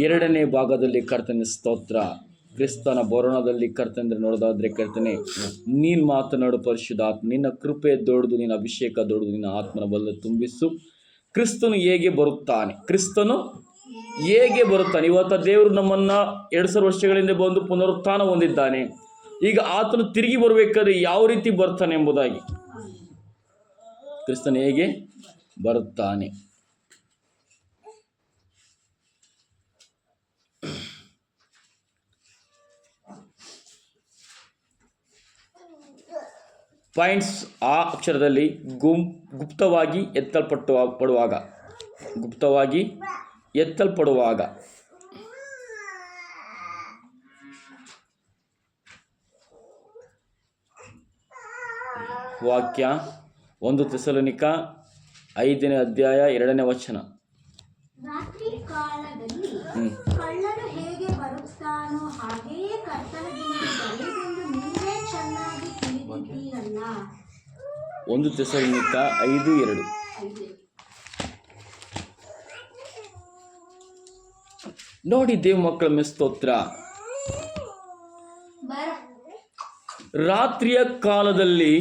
ಎರಡನೇ ಭಾಗದಲ್ಲಿ ಕರ್ತನೆ ಸ್ತೋತ್ರ. ಕ್ರಿಸ್ತನ ಬರೋಣದಲ್ಲಿ ಕರ್ತಂದ್ರೆ ನೋಡೋದಾದರೆ ಕರ್ತನೆ, ನೀನು ಮಾತನಾಡು ಪರಿಶುದ್ಧಾತ್ಮ. ನಿನ್ನ ಕೃಪೆ ದೊಡ್ಡದು, ನಿನ್ನ ಅಭಿಷೇಕ ದೊಡ್ಡದು, ನಿನ್ನ ಆತ್ಮನ ಬಲ ತುಂಬಿಸು. ಕ್ರಿಸ್ತನು ಹೇಗೆ ಬರುತ್ತಾನೆ, ಕ್ರಿಸ್ತನು ಹೇಗೆ ಬರುತ್ತಾನೆ. ಇವತ್ತು ದೇವರು ನಮ್ಮನ್ನು 2000 ವರ್ಷಗಳಿಂದ ಬಂದು ಪುನರುತ್ಥಾನ ಹೊಂದಿದ್ದಾನೆ. ಈಗ ಆತನು ತಿರುಗಿ ಬರಬೇಕಾದ್ರೆ ಯಾವ ರೀತಿ ಬರ್ತಾನೆ ಎಂಬುದಾಗಿ, ಕ್ರಿಸ್ತನು ಹೇಗೆ ಬರುತ್ತಾನೆ. ಪಾಯಿಂಟ್ಸ್. ಆ ಅಕ್ಷರದಲ್ಲಿ ಗುಪ್ತವಾಗಿ ಎತ್ತಲ್ಪಡುವಾಗ ವಾಕ್ಯ 1 ಥೆಸಲೋನಿಕ 5ನೇ ಅಧ್ಯಾಯ 2ನೇ ವಚನ. ರಾತ್ರಿ ಕಾಲದಲ್ಲಿ ಕಳ್ಳನು ಹೇಗೆ ಬರುತ್ತಾನೋ ಹಾಗೆಯೇ ಕರ್ತನ ದಿನವು ಬರುವುದೆಂದು ನೀವೇ ಚೆನ್ನಾಗಿ ತಿಳಿದಿದ್ದೀರಲ್ಲ. 1 ಥೆಸಲೋನಿಕ 5:2. ನೋಡಿ ದೇವ ಮಕ್ಕಳ ಮೇಲೆ ಸ್ತೋತ್ರ. ರಾತ್ರಿಯ ಕಾಲದಲ್ಲಿ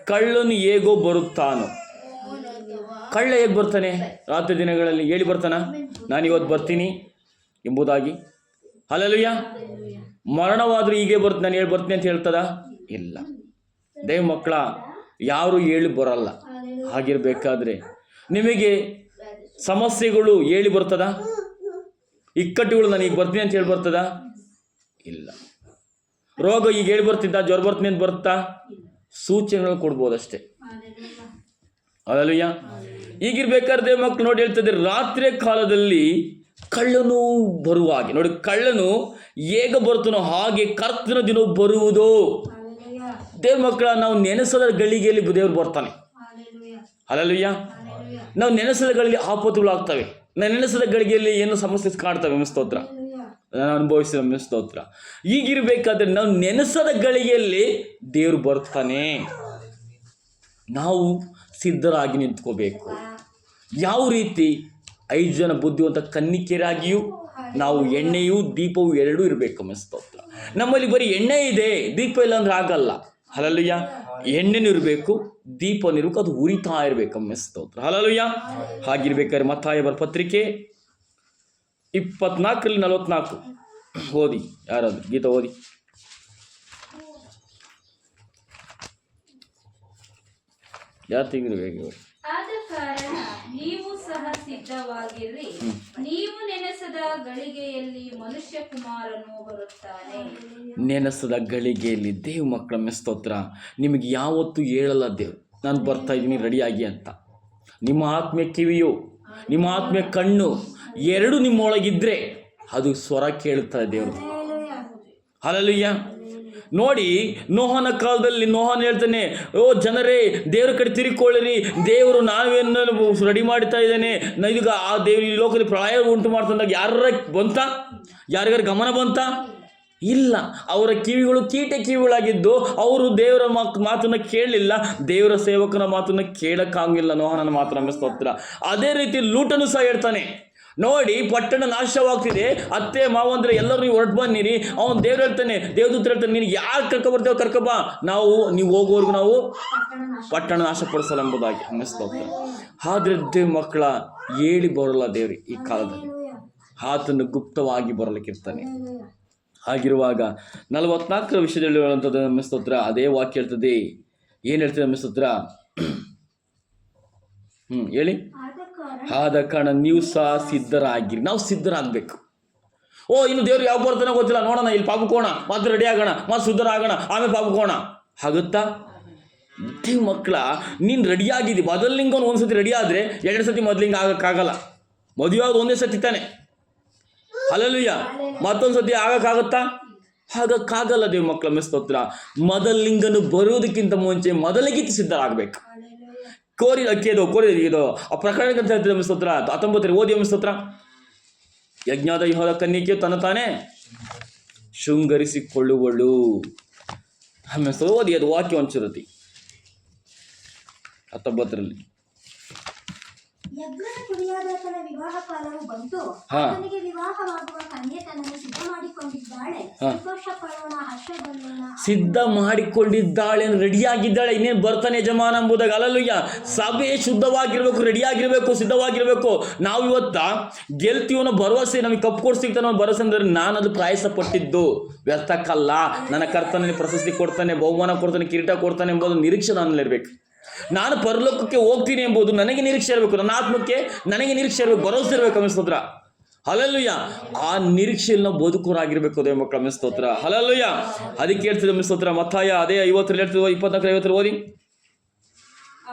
ಕಳ್ಳನು ಹೇಗೋ ಬರುತ್ತಾನೋ. ಕಳ್ಳ ಹೇಗೆ ಬರ್ತಾನೆ ರಾತ್ರಿ ದಿನಗಳಲ್ಲಿ? ಹೇಳಿ ಬರ್ತಾನ, ನಾನು ಇವತ್ತು ಬರ್ತೀನಿ ಎಂಬುದಾಗಿ. ಹಲ್ಲೆಲೂಯಾ. ಮರಣವಾದರೂ ಹೀಗೆ ನಾನು ಹೇಳಿ ಬರ್ತೀನಿ ಅಂತ ಹೇಳ್ತದ? ಇಲ್ಲ. ದೇವ ಮಕ್ಕಳ, ಯಾರು ಹೇಳಿ ಬರಲ್ಲ. ಹಾಗಿರ್ಬೇಕಾದ್ರೆ ನಿಮಗೆ ಸಮಸ್ಯೆಗಳು ಹೇಳಿ ಬರ್ತದ? ಇಕ್ಕಟ್ಟುಗಳು ನಾನು ಈಗ ಬರ್ತೀನಿ ಅಂತ ಹೇಳಿ ಬರ್ತದ? ಇಲ್ಲ. ರೋಗ ಈಗ ಹೇಳಿ ಬರ್ತಿದ್ದ, ಜ್ವರ ಬರ್ತೀನಿ ಅಂತ ಬರ್ತಾ? ಸೂಚನೆಗಳು ಕೊಡ್ಬೋದಷ್ಟೇ. ಹಲ್ಲೆಲೂಯಾ. ಈಗಿರ್ಬೇಕಾದ್ರೆ ದೇವ ಮಕ್ಕಳು ನೋಡಿ ಹೇಳ್ತದೆ, ರಾತ್ರಿಯ ಕಾಲದಲ್ಲಿ ಕಳ್ಳನು ಬರುವಾಗೆ. ನೋಡಿ, ಕಳ್ಳನು ಹೇಗೆ ಬರ್ತಾನೋ ಹಾಗೆ ಕರ್ತನ ದಿನ ಬರುವುದು. ದೇವ ಮಕ್ಕಳ, ನಾವು ನೆನೆಸದ ಗಳಿಗೆಯಲ್ಲಿ ದೇವರು ಬರ್ತಾನೆ. ಹಲ್ಲೆಲೂಯಾ. ನಾವು ನೆನೆಸದ ಗಳಿಗೆ ಆಪತ್ತುಗಳು ಆಗ್ತವೆ. ನಾವು ನೆನೆಸದ ಗಳಿಗೆಯಲ್ಲಿ ಏನು ಸಮಸ್ಯೆ ಕಾಣ್ತವೆ ಸ್ತೋತ್ರ, ನಾನು ಅನುಭವಿಸಿದ ಸ್ತೋತ್ರ. ಈಗಿರ್ಬೇಕಾದ್ರೆ ನಾವು ನೆನೆಸದ ಗಳಿಗೆಯಲ್ಲಿ ದೇವರು ಬರ್ತಾನೆ. ನಾವು ಸಿದ್ಧರಾಗಿ ನಿಂತ್ಕೋಬೇಕು. ಯಾವ ರೀತಿ 5 ಜನ ಬುದ್ಧಿವಂತ ಕನ್ನಿಕೆಯರಾಗಿಯೂ ನಾವು ಎಣ್ಣೆಯೂ ದೀಪವೂ ಎರಡೂ ಇರಬೇಕು ಸ್ತೋತ್ರ. ನಮ್ಮಲ್ಲಿ ಬರೀ ಎಣ್ಣೆ ಇದೆ, ದೀಪ ಇಲ್ಲ ಅಂದ್ರೆ ಆಗಲ್ಲ. ಹಲ್ಲೆಲೂಯಾ. ಎಣ್ಣೆನೂ ಇರಬೇಕು, ದೀಪನೂ ಇರಬೇಕು, ಅದು ಉರಿತಾ ಇರಬೇಕು ಸ್ತೋತ್ರ. ಹಲ್ಲೆಲೂಯಾ. ಹಾಗಿರ್ಬೇಕಾದ್ರೆ ಮತ್ತಾಯ ಬರ ಪತ್ರಿಕೆ 24:44 ಓದಿ. ಯಾರಾದ್ರು ಗೀತಾ ಓದಿ. ಯಾರು ತೆಗಿರು? ಆದ ಕಾರಣ ನೀವು ಸಹ ಸಿದ್ಧವಾಗಿರ್ರಿ, ನೀವು ನೆನೆಸದ ಗಳಿಗೆಯಲ್ಲಿ ಮನುಷ್ಯ ಕುಮಾರನು ಬರುತ್ತಾನೆ. ನೆನೆಸದ ಗಳಿಗೆಯಲ್ಲಿ ದೇವ ಮಕ್ಕಳ ಸ್ತೋತ್ರ. ನಿಮಗೆ ಯಾವತ್ತೂ ಹೇಳಲ್ಲ ದೇವ್ರು, ನಾನು ಬರ್ತಾ ಇದ್ದೀನಿ ರೆಡಿಯಾಗಿ ಅಂತ. ನಿಮ್ಮ ಆತ್ಮೀಯ ಕಿವಿಯು, ನಿಮ್ಮ ಆತ್ಮೀಯ ಕಣ್ಣು ಎರಡು ನಿಮ್ಮೊಳಗಿದ್ರೆ ಅದು ಸ್ವರ ಕೇಳುತ್ತದೆ ದೇವರು. ಹಲ್ಲೆಲೂಯಾ. ನೋಡಿ, ನೋಹನ ಕಾಲದಲ್ಲಿ ನೋಹನ್ ಹೇಳ್ತಾನೆ, ಓ ಜನರೇ, ದೇವ್ರ ಕಡೆ ತಿರುಗಿಕೊಳ್ಳಿರಿ, ದೇವರು ನಾವೇನು ರೆಡಿ ಮಾಡ್ತಾ ಇದ್ದಾನೆ, ಇದೀಗ ಆ ದೇವ್ರು ಈ ಲೋಕದಲ್ಲಿ ಪ್ರಳಯ ಉಂಟು ಮಾಡ್ತಂದಾಗ ಯಾರಿಗಾರ ಗಮನ ಬಂತ? ಇಲ್ಲ. ಅವರ ಕಿವಿಗಳು ಕಿವಿಗಳಾಗಿದ್ದು ಅವರು ದೇವರ ಮಾತನ್ನು ಕೇಳಲಿಲ್ಲ, ದೇವರ ಸೇವಕನ ಮಾತನ್ನು ಕೇಳಕ್ಕಾಗಿಲ್ಲ. ನೋಹನನ ಮಾತನ್ನ ಸ್ತೋತ್ರ. ಅದೇ ರೀತಿ ಲೂಟನು ಸಹ ಹೇಳ್ತಾನೆ, ನೋಡಿ ಪಟ್ಟಣ ನಾಶವಾಗ್ತಿದೆ, ಅತ್ತೆ ಮಾವಂದ್ರೆ ಎಲ್ಲರೂ ನೀವು ಹೊರಟು ಬನ್ನಿರಿ. ಅವನು ದೇವ್ರು ಹೇಳ್ತಾನೆ, ದೇವದೂತರು ಹೇಳ್ತಾನೆ, ನೀನು ಯಾರು ಕರ್ಕೊಬರ್ತೇವೆ ಕರ್ಕೊಬ, ನೀವು ಹೋಗೋವರೆಗೂ ನಾವು ಪಟ್ಟಣ ನಾಶಪಡಿಸಲ್ಲ ಎಂಬುದಾಗಿ ಅನ್ನಿಸ್ತೋಗ್ತ. ಆದ್ರೆ ದೇವ್ ಮಕ್ಕಳ ಹೇಳಿ ಬರೋಲ್ಲ ದೇವ್ರಿ ಈ ಕಾಲದಲ್ಲಿ. ಆತನು ಗುಪ್ತವಾಗಿ ಬರಲಿಕ್ಕಿರ್ತಾನೆ. ಹಾಗಿರುವಾಗ 44 ವಿಷಯದಲ್ಲಿ ಹೇಳುವಂಥದ್ದು ಅನ್ನಿಸ್ತೋತ್ರ. ಅದೇ ವಾಕ್ಯ ಹೇಳ್ತದೆ. ಏನು ಹೇಳ್ತದೆ ಅನ್ನಿಸ್ತೋತ್ರ? ಹೇಳಿ. ಆದ ಕಾರಣ ನೀವು ಸಹ ಸಿದ್ಧರಾಗಿರಿ. ನಾವು ಸಿದ್ಧರಾಗಬೇಕು. ಇನ್ನು ದೇವ್ರು ಯಾವ ಬರ್ತಾನೆ ಗೊತ್ತಿಲ್ಲ, ನೋಡೋಣ, ಇಲ್ಲಿ ಪಾಪಕೋಣ, ಮತ್ತೆ ರೆಡಿ ಆಗೋಣ, ಮತ್ತೆ ಶುದ್ಧರಾಗೋಣ, ಆಮೇಲೆ ಪಾಪಕೋಣ ಆಗುತ್ತಾ? ದೇವ್ ಮಕ್ಕಳ, ನೀನು ರೆಡಿಯಾಗಿದ್ದಿ. ಮೊದಲಿಂಗ ಒಂದ್ಸತಿ ರೆಡಿ ಆದರೆ 2 ಸತಿ ಮೊದಲಿಂಗ ಆಗಕ್ಕಾಗಲ್ಲ. ಮದುವೆ ಆಗೋದು ಒಂದೇ ಸತಿ ತಾನೆ. ಹಲ್ಲೆಲೂಯಾ. ಮತ್ತೊಂದು ಸತಿ ಆಗಕ್ಕಾಗತ್ತಾ? ಆಗಕ್ಕಾಗಲ್ಲ. ದೇವ್ ಮಕ್ಕಳ ಸ್ತೋತ್ರ. ಮೊದಲಿಂಗನು ಬರುವುದಕ್ಕಿಂತ ಮುಂಚೆ ಮೊದಲಿಗಿತ್ತು ಸಿದ್ಧರಾಗಬೇಕು. ಕೋರಿ ಇದು ಆ ಪ್ರಕರಣಕ್ಕಂತ ಹೇಳ್ತಿದ್ದ ಸ್ತೋತ್ರ. 19 ಓದಿ ಸ್ತೋತ್ರ. ಯಜ್ಞಾದ ಯೆಹೋವನ ಕನ್ನಿಕೆಯು ತನ್ನ ತಾನೇ ಶೃಂಗರಿಸಿಕೊಳ್ಳುವಳು. ಆಮೇಲೆ ಓದಿ ಅದು ವಾಕ್ಯ ಒಂಚೂರತಿ 19. ಯಜ್ಞದ ಕುರಿಯ ಎಲಿಯಾದಾತನ ವಿವಾಹ ಕಾಲವು ಬಂತು, ಹಾ. ಅವನಿಗೆ ವಿವಾಹವಾಗುವ ಕನ್ಯೆ ತನ್ನನ್ನು ಸಿದ್ಧ ಮಾಡಿಕೊಂಡಿದ್ದಾಳೆ, ಸಂತೋಷ ಪಡೋಣ, ಹರ್ಷಗೊಳ್ಳೋಣ. ಸಿದ್ಧ ಮಾಡಿಕೊಂಡಿದ್ದಾಳೆ, ರೆಡಿಯಾಗಿದ್ದಾಳೆ, ಇನ್ನೇನು ಬರ್ತಾನೆ ಯಜಮಾನ ಎಂಬುದಾಗ. ಅಲ್ಲಲ್ಲಯ್ಯ, ಸಭೆ ಶುದ್ಧವಾಗಿರ್ಬೇಕು, ರೆಡಿಯಾಗಿರ್ಬೇಕು, ಸಿದ್ಧವಾಗಿರ್ಬೇಕು. ನಾವು ಇವತ್ತ ಗೆಲ್ತೀವನ್ನೋ ಭರವಸೆ, ನಮಗೆ ಕಪ್ಪು ಕೊಡ್ಸಿಗ್ತಾನೋ ಭರವಸೆ ಅಂದರೆ ನಾನು ಅದು ಪ್ರಯಾಸ ಪಟ್ಟಿದ್ದು ವ್ಯರ್ಥಕ್ಕಲ್ಲ. ನನ್ನ ಕರ್ತನಲ್ಲಿ ಪ್ರಶಸ್ತಿ ಕೊಡ್ತಾನೆ, ಬಹುಮಾನ ಕೊಡ್ತಾನೆ, ಕಿರೀಟ ಕೊಡ್ತಾನೆ ಎಂಬುದು ನಿರೀಕ್ಷೆ ನನ್ನಲ್ಲಿರ್ಬೇಕು. ನಾನು ಪರಲೋಕಕ್ಕೆ ಹೋಗ್ತೀನಿ ಎಂಬುದು ನನಗೆ ನಿರೀಕ್ಷೆ ಇರಬೇಕು, ನನ್ನ ಆತ್ಮಕ್ಕೆ ನನಗೆ ನಿರೀಕ್ಷೆ ಇರಬೇಕು, ಭರವಸೆ ಇರಬೇಕು. ಅಮ್ಮ ಸ್ತೋತ್ರ, ಹಲ್ಲೆಲೂಯಾ. ಆ ನಿರೀಕ್ಷೆಯಲ್ಲಿ ನಾವು ಬದುಕುವರಾಗಿರ್ಬೇಕು ದೇವ ಮಕ್ಕಳ. ಅಮ್ಮ ಸ್ತೋತ್ರ, ಹಲ್ಲೆಲೂಯಾ. ಅದಕ್ಕೆ ಹೇಳ್ತಿದ್ದೆ ಅಮ್ಮ ಸ್ತೋತ್ರ. ಮತ್ತಾಯ ಅದೇ 50 ಹೇಳ್ತಿದ್ವು, 24 ಓದಿ.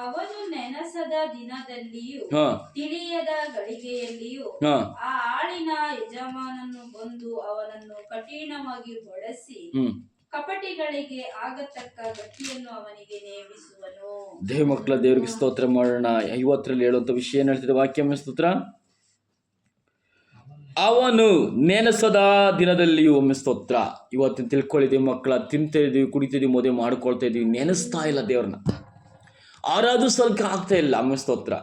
ಅವನು ನೆನಸದ ದಿನದಲ್ಲಿಯೂ ಹಾ ತಿಳಿಯದ ಗಳಿಗೆಯಲ್ಲಿಯೂ ಹಾ ಆ ಆಳಿನ ಯಜಮಾನನು ಬಂದು ಅವನನ್ನು ಕಠಿಣವಾಗಿ ಹೊಡೆಸಿ ಕಪಟಿಗಳಿಗೆ ಆಗತಕ್ಕ ಗತಿಯನ್ನು ಅವನಿಗೆ ನೇಮಿಸುವನು. ದೇವ ಮಕ್ಕಳ, ದೇವರಿಗೆ ಸ್ತೋತ್ರ ಮಾಡೋಣ. 50ರಲ್ಲಿ ಹೇಳುವಂಥ ವಿಷಯ ಏನು ಹೇಳ್ತಿದೆ ವಾಕ್ಯ? ಸ್ತೋತ್ರ. ಅವನು ನೆನೆಸದ ದಿನದಲ್ಲಿಯೂ ಒಮ್ಮೆ ಸ್ತೋತ್ರ. ಇವತ್ತಿನ ತಿಳ್ಕೊಳ್ಳಿದ್ದೀವಿ ಮಕ್ಕಳ, ತಿಂತಾ ಇದ್ದೀವಿ, ಕುಡಿತಿದ್ದೀವಿ, ಮದುವೆ ಮಾಡ್ಕೊಳ್ತಾ ಇದ್ದೀವಿ, ನೆನೆಸ್ತಾ ಇಲ್ಲ ದೇವ್ರನ್ನ, ಆರಾಧಿಸೋಕೆ ಆಗ್ತಾ ಇಲ್ಲ. ಅಮ್ಮ ಸ್ತೋತ್ರ.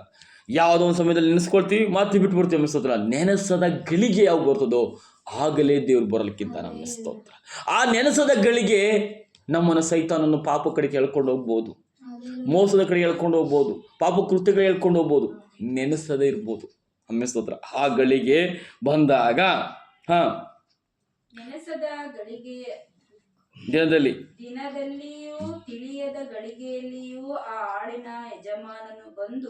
ಯಾವುದೋ ಒಂದು ಸಮಯದಲ್ಲಿ ನೆನೆಸ್ಕೊಳ್ತೀವಿ, ಮತ್ತೆ ಬಿಟ್ಬಿಡ್ತೀವಿ. ಅಮ್ಮ ಸ್ತೋತ್ರ. ನೆನೆಸದ ಗಳಿಗೆ ಯಾವಾಗ ಬರ್ತದೋ ಆಗಲೇ ದೇವ್ರು ಬರಲಿಕ್ಕಿಂತ. ನಮ್ಮ ಸ್ತೋತ್ರ. ಆ ನೆನೆಸದ ಗಳಿಗೆ ನಮ್ಮನ್ನು ಸೈತಾನನ್ನು ಪಾಪ ಕಡೆಗೆ ಹೇಳ್ಕೊಂಡು ಹೋಗ್ಬೋದು, ಮೋಸದ ಕಡೆ ಹೇಳ್ಕೊಂಡು ಹೋಗ್ಬೋದು, ಪಾಪ ಕೃತ್ಯಗಳು ಹೇಳ್ಕೊಂಡು ಹೋಗ್ಬೋದು, ನೆನೆಸದೇ ಇರ್ಬೋದು. ಅಮ್ಮ ಸ್ತೋತ್ರ. ಆ ಗಳಿಗೆ ಬಂದಾಗ ನೆನೆಸದ ಗಳಿಗೆ ದಿನದಲ್ಲಿಯೂ ತಿಳಿಯದ ಗಳಿಗೆಯಲ್ಲಿಯೂ ಆ ಆಳಿನ ಯಜಮಾನನು ಬಂದು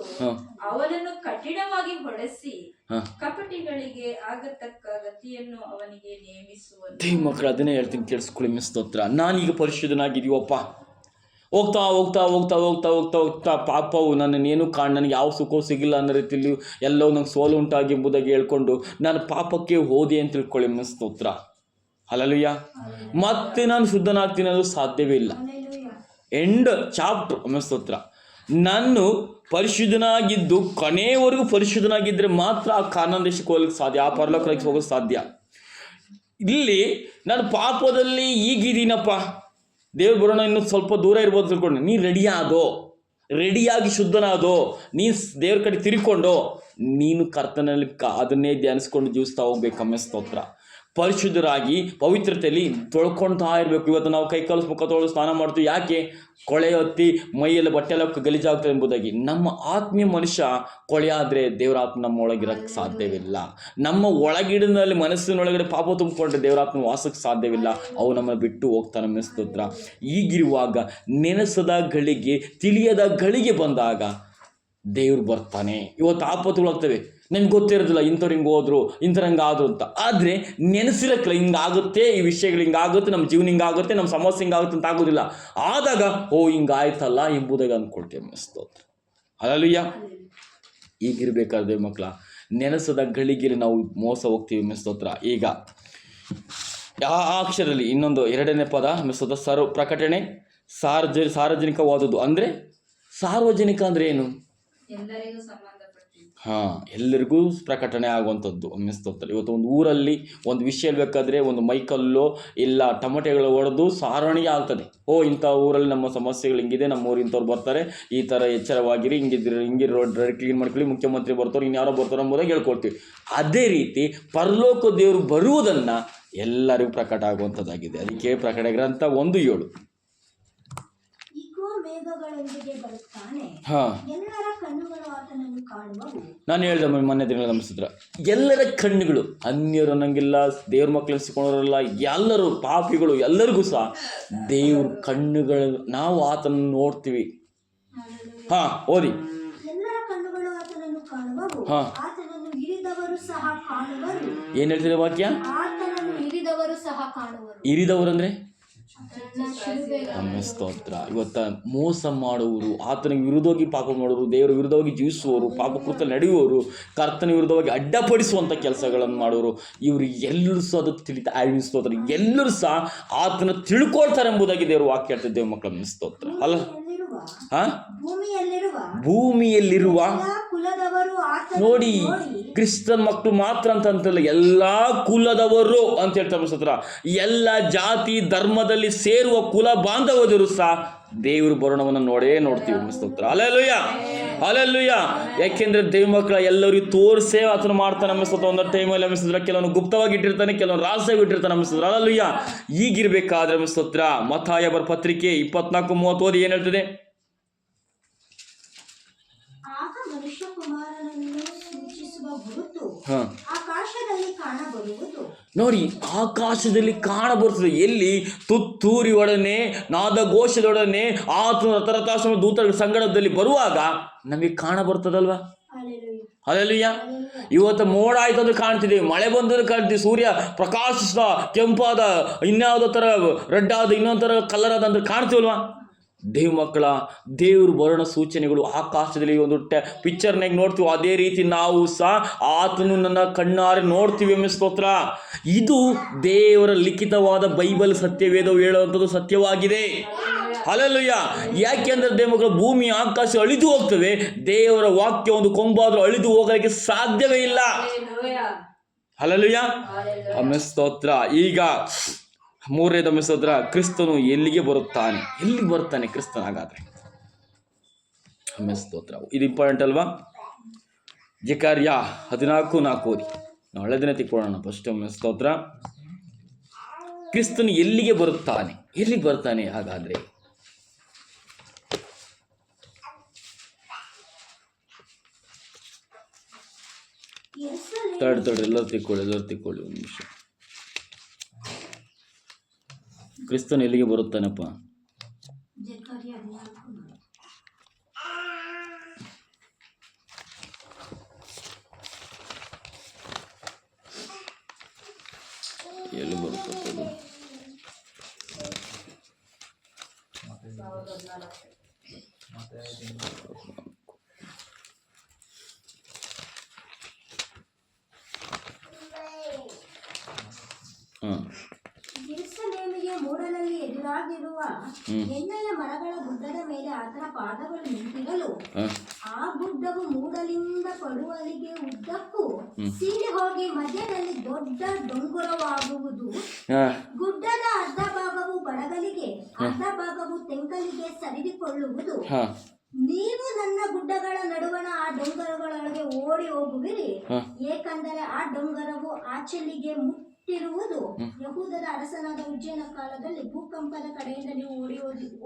ಅವನನ್ನು ಕಠಿಣವಾಗಿ ಹೊಡೆಸಿ ಕಪಟಿಗಳಿಗೆ ಆಗತಕ್ಕ ಗತಿಯನ್ನು ಅವನಿಗೆ ನೇಮಿಸುವನು. ದೇವ ಮಕ್ಕಳು, ಅದನ್ನೇ ಹೇಳ್ತೀನಿ, ಕೇಳಿಸ್ಕೊಳ್ಳಿ. ಮಿಸ್ ಸ್ತೋತ್ರ. ನಾನೀಗ ಪರಿಶುದ್ಧನಾಗಿದ್ದೀವಪ್ಪ, ಹೋಗ್ತಾ ಹೋಗ್ತಾ ಹೋಗ್ತಾ ಹೋಗ್ತಾ ಹೋಗ್ತಾ ಹೋಗ್ತಾ ಪಾಪವು ನನ್ನನ್ನೇನು ನನಗೆ ಯಾವ ಸುಖವೂ ಸಿಗಿಲ್ಲ ಅನ್ನೋ ರೀತಿಯಲ್ಲಿ ಎಲ್ಲವೂ ನಂಗೆ ಸೋಲು ಉಂಟಾಗಿ ಎಂಬುದಾಗಿ ಹೇಳ್ಕೊಂಡು ನಾನು ಪಾಪಕ್ಕೆ ಹೋದೆ ಅಂತ ತಿಳ್ಕೊಳ್ಳಿ. ಮಿಸ್ ಸ್ತೋತ್ರ, ಹಲ್ಲೆಲೂಯ. ಮತ್ತೆ ನಾನು ಶುದ್ಧನಾಗ್ತೀನಿ ಅನ್ನೋದು ಸಾಧ್ಯವೇ ಇಲ್ಲ. End chapter. ಅಮ್ಮ ಸ್ತೋತ್ರ. ನಾನು ಪರಿಶುದ್ಧನಾಗಿದ್ದು ಕೊನೆಯವರೆಗೂ ಪರಿಶುದ್ಧನಾಗಿದ್ದರೆ ಮಾತ್ರ ಆ ಕಾನಾನ್ ದೇಶಕ್ಕೆ ಹೋಗ್ಲಿಕ್ಕೆ ಸಾಧ್ಯ, ಆ ಪರಲೋಕಕ್ಕೆ ಹೋಗೋಕ್ಕೆ ಸಾಧ್ಯ. ಇಲ್ಲಿ ನಾನು ಪಾಪದಲ್ಲಿ ಈಗಿದ್ದೀನಪ್ಪ, ದೇವ್ರು ಬರೋಣ ಇನ್ನೂ ಸ್ವಲ್ಪ ದೂರ ಇರ್ಬೋದು ತಿಳ್ಕೊಂಡು, ನೀ ರೆಡಿಯಾಗಿ ಶುದ್ಧನಾದೋ, ನೀನು ದೇವ್ರ ಕಡೆ ತಿರ್ಕೊಂಡು ನೀನು ಕರ್ತನಲ್ಲಿ ಅದನ್ನೇ ಧ್ಯಾನಿಸ್ಕೊಂಡು ಜೀವಿಸ್ತಾ ಹೋಗ್ಬೇಕಮ್ಮ. ಸ್ತೋತ್ರ. ಪರಿಶುದ್ಧರಾಗಿ ಪವಿತ್ರತೆಯಲ್ಲಿ ತೊಳ್ಕೊಳ್ತಾ ಇರಬೇಕು. ಇವತ್ತು ನಾವು ಕೈಕಾಲು ಮುಖ ತೊಳೆದು ಸ್ನಾನ ಮಾಡ್ತೀವಿ, ಯಾಕೆ? ಕೊಳೆ ಹೊತ್ತಿ ಮೈಯಲ್ಲಿ ಬಟ್ಟೆ ಎಲ್ಲ ಗಲೀಜಾಗ್ತದೆ ಎಂಬುದಾಗಿ. ನಮ್ಮ ಆತ್ಮೀಯ ಮನುಷ್ಯ ಕೊಳೆಯಾದರೆ ದೇವರಾತ್ಮ ನಮ್ಮ ಒಳಗಿರೋಕ್ಕೆ ಸಾಧ್ಯವಿಲ್ಲ. ನಮ್ಮ ಒಳಗಿಡಿನಲ್ಲಿ ಮನಸ್ಸಿನೊಳಗಡೆ ಪಾಪ ತುಂಬಿಕೊಂಡ್ರೆ ದೇವರಾತ್ಮ ವಾಸಕ್ಕೆ ಸಾಧ್ಯವಿಲ್ಲ. ಅವು ನಮ್ಮ ಬಿಟ್ಟು ಹೋಗ್ತಾನೆ. ನಮ್ಮ ಸ್ತೋತ್ರ. ಈಗಿರುವಾಗ ನೆನೆಸದ ಗಳಿಗೆ, ತಿಳಿಯದ ಗಳಿಗೆ ಬಂದಾಗ ದೇವ್ರು ಬರ್ತಾನೆ. ಇವತ್ತು ಆಪತ್ತುಗಳಾಗ್ತವೆ, ನಮ್ಗೆ ಗೊತ್ತಿರೋದಿಲ್ಲ, ಇಂಥವ್ರು ಹಿಂಗೆ ಹೋದ್ರು, ಇಂಥವ್ರು ಹಿಂಗೆ ಆದ್ರು ಅಂತ. ಆದರೆ ನೆನೆಸಿರಕ್ಕಿಲ್ಲ, ಹಿಂಗಾಗುತ್ತೆ, ಈ ವಿಷಯಗಳು ಹಿಂಗಾಗುತ್ತೆ, ನಮ್ಮ ಜೀವನ ಹಿಂಗಾಗುತ್ತೆ, ನಮ್ಮ ಸಮಸ್ಯೆ ಹಿಂಗಾಗುತ್ತೆ ಅಂತ ಆಗೋದಿಲ್ಲ. ಆದಾಗ ಹಿಂಗಾಯ್ತಲ್ಲ ಎಂಬುದಾಗಿ ಅಂದ್ಕೊಳ್ತೇವೆ. ಸ್ತೋತ್ರ, ಹಲ್ಲೆಲೂಯಾ. ಈಗಿರ್ಬೇಕಾದ್ರೆ ಮಕ್ಕಳ, ನೆನೆಸದ ಗಳಿಗೆಯಲ್ಲಿ ನಾವು ಮೋಸ ಹೋಗ್ತೀವಿ. ಸ್ತೋತ್ರ. ಈಗ ಆ ಅಕ್ಷರದಲ್ಲಿ ಇನ್ನೊಂದು 2ನೇ ಪದ ಸ್ತೋತ್ರ. ಪ್ರಕಟಣೆ ಸಾರ್ವಜನಿಕವಾದದ್ದು. ಅಂದರೆ ಸಾರ್ವಜನಿಕ ಅಂದರೆ ಏನು? ಎಲ್ಲರಿಗೂ ಪ್ರಕಟಣೆ ಆಗುವಂಥದ್ದು. ಸ್ತೋತ್ರ. ಇವತ್ತು ಒಂದು ಊರಲ್ಲಿ ಒಂದು ವಿಷಯ ಹೇಳ್ಬೇಕಾದ್ರೆ ಒಂದು ಮೈಕಲ್ಲೋ ಇಲ್ಲ ಟೊಮೆಟೊಗಳು ಹೊಡೆದು ಸಾರಣೆ ಆಗ್ತದೆ. ಇಂಥ ಊರಲ್ಲಿ ನಮ್ಮ ಸಮಸ್ಯೆಗಳು ಹಿಂಗಿದೆ, ನಮ್ಮ ಊರು ಇಂಥವ್ರು ಬರ್ತಾರೆ, ಈ ಥರ ಎಚ್ಚರವಾಗಿರಿ, ಹಿಂಗೆ ರೋಡ್ ಕ್ಲೀನ್ ಮಾಡ್ಕೊಳ್ಳಿ, ಮುಖ್ಯಮಂತ್ರಿ ಬರ್ತಾರೆ, ಇನ್ಯಾರೋ ಬರ್ತಾರೆ ಎಂಬುದಾಗಿ ಹೇಳ್ಕೊಳ್ತೀವಿ. ಅದೇ ರೀತಿ ಪರಲೋಕ ದೇವರು ಬರುವುದನ್ನು ಎಲ್ಲರಿಗೂ ಪ್ರಕಟ ಆಗುವಂಥದ್ದಾಗಿದೆ. ಅದಕ್ಕೆ ಪ್ರಕಟಣೆ ಗ್ರಂಥ 1:7. ಮೇಘಗಳೊಂದಿಗೆ ಬರುತ್ತಾನೆ, ಎಲ್ಲರ ಕಣ್ಣುಗಳು ಆತನನ್ನು ಕಾಣುವವು. ನಾನು ಹೇಳಿದೆ ಮೊನ್ನೆ ದಿನ ಗಮನಿಸಿದ್ರ, ಎಲ್ಲರ ಕಣ್ಣುಗಳು, ಅನ್ಯರು ಅನ್ನಂಗಿಲ್ಲ, ದೇವ್ರ ಮಕ್ಕಳು ಸಿಕ್ಕೊಂಡ್ರಲ್ಲ, ಎಲ್ಲರೂ ಪಾಪಿಗಳು, ಎಲ್ಲರಿಗೂ ಸಹ ದೇವ್ರ ಕಣ್ಣುಗಳು, ನಾವು ಆತನನ್ನು ನೋಡ್ತೀವಿ. ಓದಿ. ಎಲ್ಲರ ಕಣ್ಣುಗಳು ಆತನನ್ನು ಕಾಣುವವು, ಆತನನ್ನು ಹಿರಿದವರು ಸಹ ಕಾಣುವರು. ಏನ್ ಹೇಳ್ತಿದೆ ವಾಕ್ಯ? ಆತನನ್ನು ಹಿರಿದವರು ಸಹ ಕಾಣುವರು. ಹಿರಿದವರು ಅಂದ್ರೆ ಸ್ತೋತ್ರ. ಇವತ್ತ ಮೋಸ ಮಾಡುವವರು, ಆತನಿಗೆ ವಿರುದ್ಧವಾಗಿ ಪಾಪ ಮಾಡುವರು, ದೇವರ ವಿರುದ್ಧವಾಗಿ ಜೀವಿಸುವವರು, ಪಾಪ ಕೃತ್ಯ ನಡೆಯುವವರು, ಕರ್ತನ ವಿರುದ್ಧವಾಗಿ ಅಡ್ಡಪಡಿಸುವಂಥ ಕೆಲಸಗಳನ್ನು ಮಾಡುವರು, ಇವರು ಎಲ್ಲರೂ ಸಹ ಅದು ಸ್ತೋತ್ರ, ಎಲ್ಲರೂ ಸಹ ಆತನ ತಿಳ್ಕೊಳ್ತಾರೆ ಎಂಬುದಾಗಿ ದೇವರು ವಾಕ್ಯ ಹೇಳ್ತಿದ್ದೇವೆ ಮಕ್ಕಳ. ಸ್ತೋತ್ರ. ಅಲ್ಲ, ಭೂಮಿಯಲ್ಲಿರುವ ನೋಡಿ, ಕ್ರಿಸ್ತನ್ ಮಕ್ಕಳು ಮಾತ್ರ ಅಂತಲ್ಲ, ಎಲ್ಲ ಕುಲದವರು ಅಂತ ಹೇಳ್ತಾರೆ. ಸ್ತೋತ್ರ. ಎಲ್ಲ ಜಾತಿ ಧರ್ಮದಲ್ಲಿ ಸೇರುವ ಕುಲ ಬಾಂಧವದರು ಸಹ ದೇವರು ಬರೋಣವನ್ನು ನೋಡ್ತೀವಿ. ಸ್ತೋತ್ರ. ಹಲ್ಲೆಲೂಯಾ. ಅಲ್ಲೆಲ್ಲೂಯ್ಯ. ಯಾಕೆಂದ್ರೆ ದೇವ ಮಕ್ಕಳ ಎಲ್ಲರಿಗೂ ತೋರಿಸೇ ಆತನು ಮಾಡ್ತಾನೆ ಅನ್ನಿಸ್ತದೆ. ಒಂದೊಂದು ಟೈಮಲ್ಲಿ ಅನ್ನಿಸಿದ್ರೆ ಕೆಲವೊಂದು ಗುಪ್ತವಾಗಿ ಇಟ್ಟಿರ್ತಾನೆ, ಕೆಲವೊಂದು ರಹಸ್ಯವಾಗಿ ಇಟ್ಟಿರ್ತಾನೆ ಅನ್ನಿಸ್ತದೆ. ಅಲ್ಲೆಲ್ಲೂಯ್ಯ. ಈಗಿರ್ಬೇಕಾದ್ರೆ ಅನ್ನಿಸ್ತೋತ್ರ ಮತ್ತಾಯ ಬರ ಪತ್ರಿಕೆ 24:30 ಓದಿ ಏನ್ ಹೇಳ್ತದೆ? ಆಗ ಮನುಷ್ಯ ಕುಮಾರನನ್ನು ಸೂಚಿಸುವ ಗುರುತು ಆಕಾಶದಲ್ಲಿ ಕಾಣಬರುವುದು. ನೋಡಿ, ಆಕಾಶದಲ್ಲಿ ಕಾಣಬರುತ್ತದೆ. ಎಲ್ಲಿ? ತುತ್ತೂರಿ ಒಡನೆ ನಾದಘೋಷದೊಡನೆ ಆತನ ರಥರಥಾಶ್ರಮ ದೂತರ ಸಂಗಡದಲ್ಲಿ ಬರುವಾಗ ನಮಗೆ ಕಾಣಬರ್ತದಲ್ವಾ? ಅಲ್ಲೆಲ್ಲೂಯ್ಯ. ಇವತ್ತು ಮೋಡ ಆಯ್ತು ಅಂದ್ರೆ ಕಾಣ್ತಿದೆ, ಮಳೆ ಬಂದ್ರೆ ಕಾಣ್ತಿದೆ, ಸೂರ್ಯ ಪ್ರಕಾಶಿಸಿದ ಕೆಂಪಾದ ಇನ್ಯಾವುದೋ ಥರ ರೆಡ್ ಆದ ಇನ್ನೊಂದು ಥರ ಕಲರ್ ಆದ ಅಂದ್ರೆ ಕಾಣ್ತೀವಲ್ವಾ? ದೇವ ಮಕ್ಕಳ ದೇವರು ಬರೋಣ ಸೂಚನೆಗಳು ಆಕಾಶದಲ್ಲಿ ಒಂದು ಪಿಕ್ಚರ್ನಾಗ ನೋಡ್ತೀವಿ, ಅದೇ ರೀತಿ ನಾವು ಸಹ ಆತನು ನನ್ನ ಕಣ್ಣಾರೆ ನೋಡ್ತೀವಿ ಎಂಬ ಸ್ತೋತ್ರ. ಇದು ದೇವರ ಲಿಖಿತವಾದ ಬೈಬಲ್ ಸತ್ಯವೇದವು ಹೇಳುವಂಥದ್ದು ಸತ್ಯವಾಗಿದೆ. ಹಲ್ಲೆಲೂಯಾ. ಯಾಕೆಂದ್ರೆ ದೇವ ಮಕ್ಕಳ ಭೂಮಿ ಆಕಾಶ ಅಳಿದು ಹೋಗ್ತವೆ, ದೇವರ ವಾಕ್ಯ ಒಂದು ಕೊಂಬಾದರೂ ಅಳಿದು ಹೋಗಲಿಕ್ಕೆ ಸಾಧ್ಯವೇ ಇಲ್ಲ. ಹಲ್ಲೆಲೂಯಾ. ಆಮೆನ್ ಸ್ತೋತ್ರ. ಈಗ ಮೂರನೇದ ಸ್ತೋತ್ರ, ಕ್ರಿಸ್ತನು ಎಲ್ಲಿಗೆ ಬರುತ್ತಾನೆ? ಎಲ್ಲಿಗೆ ಬರ್ತಾನೆ ಕ್ರಿಸ್ತನ? ಹಾಗಾದ್ರೆ ಆಮೆನ್ ಸ್ತೋತ್ರ. ಇದು ಇಂಪಾರ್ಟೆಂಟ್ ಅಲ್ವಾ? ಜಕರ್ಯ 14:4 ಓದಿ. ನಾವು ಒಳ್ಳೆದಿನ ತಿಳ್ಕೊಳ್ಳೋಣ ಫಸ್ಟ್. ಆಮೆನ್ ಸ್ತೋತ್ರ. ಕ್ರಿಸ್ತನು ಎಲ್ಲಿಗೆ ಬರುತ್ತಾನೆ? ಎಲ್ಲಿಗೆ ಬರ್ತಾನೆ ಹಾಗಾದ್ರೆ? ತಡ್ರಿ ಎಲ್ಲರೂ ತಿಳ್ಕೊಳ್ಳಿ ಒಂದು ನಿಮಿಷ. ಕ್ರಿಸ್ತನು ಎಲ್ಲಿಗೆ ಬರುತ್ತಾನಪ್ಪ? ಎಲ್ಲಿ ಬರುತ್ತದೆ? ಯೆರೂಸಲೇಮಿಗೆ ಮೂಡಲಲ್ಲಿ ಎದುರಾಗಿರುವ ಎಣ್ಣೆಯ ಮರಗಳ ಗುಡ್ಡದ ಮೇಲೆ ಆತನ ಪಾದಗಳು ನಿಂತಿರಲು ಆ ಗುಡ್ಡವು ಮೂಡಲಿಂದ ಪಡುವಲಿಗೆ ಉದ್ದಕ್ಕೂ ಸೀಳಿ ಹೋಗಿ ಮಧ್ಯದಲ್ಲಿ ದೊಡ್ಡ ಡೊಂಗುರವಾಗುವುದು. ಗುಡ್ಡದ ಅರ್ಧ ಭಾಗವು ಬಡಗಲಿಗೆ, ಅರ್ಧ ಭಾಗವು ತೆಂಕಲಿಗೆ ಸರಿದುಕೊಳ್ಳುವುದು. ನೀವು ನನ್ನ ಗುಡ್ಡಗಳ ನಡುವಣ ಆ ಡೊಂಗರಗಳೊಳಗೆ ಓಡಿ ಹೋಗುವಿರಿ, ಏಕೆಂದರೆ ಆ ಡೊಂಗರವು ಆಚೆಲಿಗೆ ಮುಟ್ಟಿರುವುದು. ಯಹೂದದ ಅರಸನಾದ ಉಜ್ಜಯನ ಕಾಲದಲ್ಲಿ ಭೂಕಂಪದ ಕಡೆಯಿಂದ ನೀವು